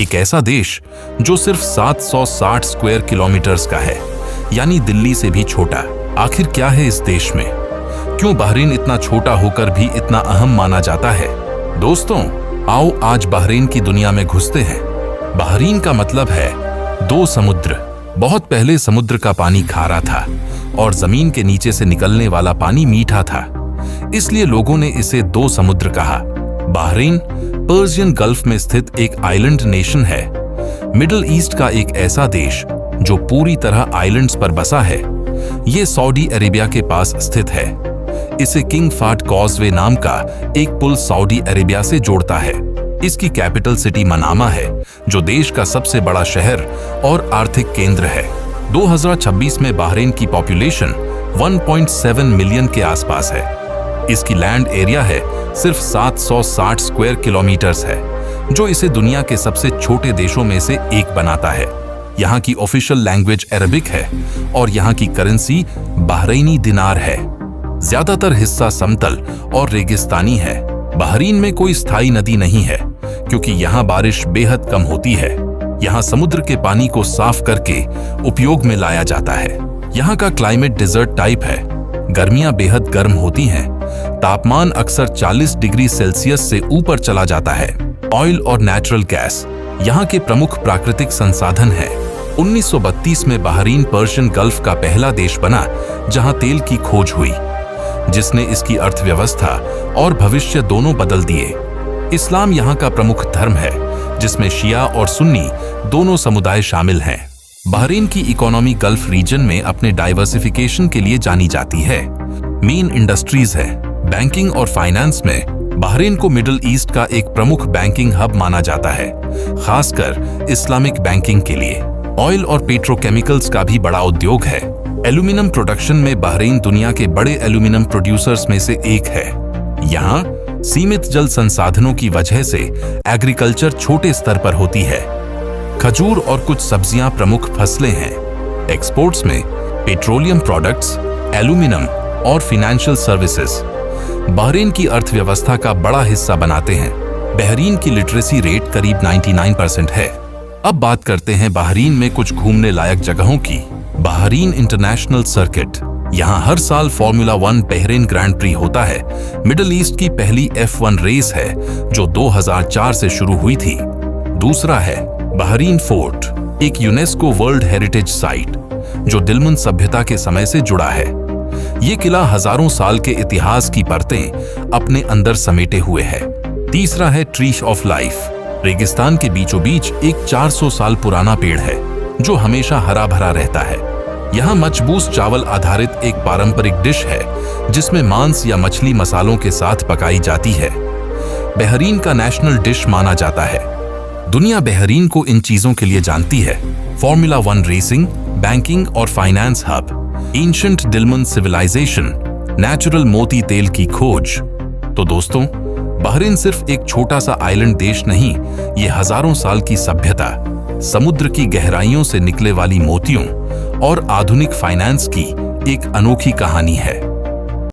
एक ऐसा देश जो सिर्फ 760 स्क्वायर किलोमीटर्स का है, यानी दिल्ली से भी छोटा। आखिर क्या है इस देश में? क्यों बहरीन इतना छोटा होकर भी इतना अहम माना जाता है? दोस्तों, आओ आज बहरीन की दुनिया में घुसते हैं। बहरीन का मतलब है दो समुद्र। बहुत पहले समुद्र का पानी खारा था और जमीन के नीचे से निकलने वाला पानी मीठा था, इसलिए लोगों ने इसे दो समुद्र कहा। बहरीन पर्शियन गल्फ में स्थित एक आइलैंड नेशन है, मिडिल ईस्ट का एक ऐसा देश जो पूरी तरह आइलैंड्स पर बसा है। ये सऊदी अरेबिया के पास स्थित है। इसे किंग फाहद कॉजवे नाम का एक पुल सऊदी अरेबिया से जोड़ता है। इसकी कैपिटल सिटी मनामा है, जो देश का सबसे बड़ा शहर और आर्थिक केंद्र है। 2026 में बहरीन की पॉपुलेशन 1.7 मिलियन के आसपास है। इसकी लैंड एरिया है सिर्फ 760 स्क्वायर किलोमीटर्स है, जो इसे दुनिया के सबसे छोटे देशों में से एक बनाता है। यहाँ की ऑफिशियल लैंग्वेज अरबिक है और यहाँ की करेंसी बहरीनी दिनार है। ज्यादातर हिस्सा समतल और रेगिस्तानी है। बहरीन में कोई स्थायी नदी नहीं है, क्योंकि यहाँ बारिश बेहद कम होती है। यहाँ समुद्र के पानी को साफ करके उपयोग में लाया जाता है। यहाँ का क्लाइमेट डिजर्ट टाइप है। गर्मियाँ बेहद गर्म होती हैं। तापमान अक्सर 40 डिग्री सेल्सियस से ऊपर चला जाता है। ऑयल और नेचुरल गैस यहाँ के प्रमुख प्राकृतिक संसाधन है। 1932 में बहरीन पर्शियन गल्फ का पहला देश बना जहाँ तेल की खोज हुई, जिसने इसकी अर्थव्यवस्था और भविष्य दोनों बदल दिए। इस्लाम यहाँ का प्रमुख धर्म है, जिसमें शिया और सुन्नी दोनों समुदाय शामिल हैं। बहरीन की इकोनॉमी गल्फ रीजन में अपने डाइवर्सिफिकेशन के लिए जानी जाती है। मेन इंडस्ट्रीज है। बैंकिंग और फाइनेंस में बहरीन को मिडिल ईस्ट का एक प्रमुख बैंकिंग हब माना जाता है, खासकर इस्लामिक बैंकिंग के लिए। ऑयल और पेट्रोकेमिकल्स का भी बड़ा उद्योग है। एल्यूमिनियम प्रोडक्शन में बहरीन दुनिया के बड़े एल्यूमिनियम प्रोड्यूसर्स में से एक है। यहाँ सीमित जल संसाधनों की वजह से एग्रीकल्चर छोटे स्तर पर होती है। खजूर और कुछ सब्जियां प्रमुख फसलें हैं। एक्सपोर्ट्स में पेट्रोलियम प्रोडक्ट्स, एल्यूमिनियम और फाइनेंशियल सर्विसेज बहरीन की अर्थव्यवस्था का बड़ा हिस्सा बनाते हैं। बहरीन की लिटरेसी रेट करीब 99% है। अब बात करते हैं बहरीन में कुछ घूमने लायक जगहों की। बहरीन इंटरनेशनल सर्किट, यहाँ हर साल फॉर्मूला 1 बहरीन ग्रैंड प्री होता है। मिडिल ईस्ट की पहली F1 रेस है, जो 2004 से शुरू हुई थी। दूसरा है बहरीन फोर्ट, एक यूनेस्को वर्ल्ड हेरिटेज साइट जो दिलमुन सभ्यता के समय से जुड़ा है। ये किला हजारों साल के इतिहास की परतें अपने अंदर समेटे हुए है। तीसरा है ट्री ऑफ लाइफ, रेगिस्तान के बीचों बीच एक 400 साल पुराना पेड़ है जो हमेशा हरा भरा रहता है। यहाँ मचबूस चावल आधारित एक पारंपरिक डिश है, जिसमें मांस या मछली मसालों के साथ पकाई जाती है। बहरीन का नेशनल डिश माना जाता है। दुनिया बहरीन को इन चीजों के लिए जानती है: फॉर्मूला 1 रेसिंग, बैंकिंग और finance hub, ancient Dilmun civilisation, natural मोती तेल की खोज। तो दोस्तों, बहरीन सिर्फ एक छोटा सा आइलैंड देश नहीं, ये हजारों साल की सभ्यता, समुद्र की गहराइयों से निकले वाली मोतियों और आधुनिक फाइनेंस की एक अनोखी कहानी है।